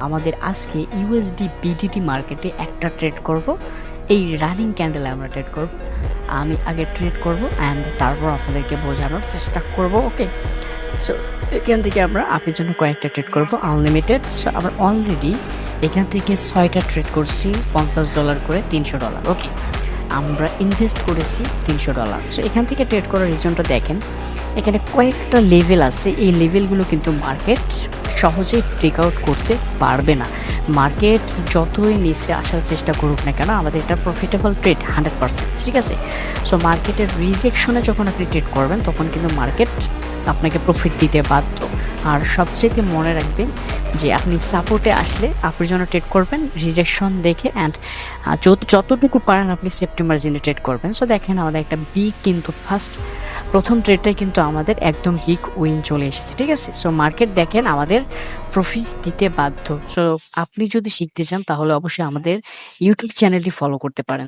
আমাদের আজকে USD BDT মার্কেটে একটা ট্রেড করব। এই রানিং ক্যান্ডেলে আমরা ট্রেড করব। আমি আগে ট্রেড করব অ্যান্ড তারপর আপনাদেরকে বোঝানোর চেষ্টা করব। ওকে, সো এখান থেকে আমরা আপনার জন্য কয়েকটা ট্রেড করব আনলিমিটেড। সো আমরা অলরেডি এখান থেকে 6টা ট্রেড করছি $50 করে $300। ওকে, আমরা ইনভেস্ট করেছি $300। সো এখান থেকে ট্রেড করার রিজনটা দেখেন, এখানে কয়েকটা লেভেল আছে। এই লেভেলগুলো কিন্তু মার্কেট সহজেই ব্রেকআউট করতে পারবে না। মার্কেট যতই নিচে আসার চেষ্টা করুক না কেন, আমাদের এটা প্রফিটেবল ট্রেড 100%, ঠিক আছে। সো মার্কেটের রিজেকশনে যখন আপনি ট্রেড করবেন তখন কিন্তু মার্কেট আপনাকে প্রফিট দিতে বাধ্য। আর সবচেয়ে মনে রাখবেন যে আপনি সাপোর্টে আসলে আপনি যেন ট্রেড করবেন রিজেকশন দেখে, অ্যান্ড যতটুকু পারেন আপনি সেপ্টেম্বর জেনে ট্রেড করবেন। সো দেখেন আমাদের একটা বিগ কিন্তু প্রথম ট্রেডটাই কিন্তু আমাদের একদম বিগ উইন চলে এসেছে, ঠিক আছে। সো মার্কেট দেখেন আমাদের প্রফিট দিতে বাধ্য। সো আপনি যদি শিখতে চান তাহলে অবশ্যই আমাদের ইউটিউব চ্যানেলটি ফলো করতে পারেন।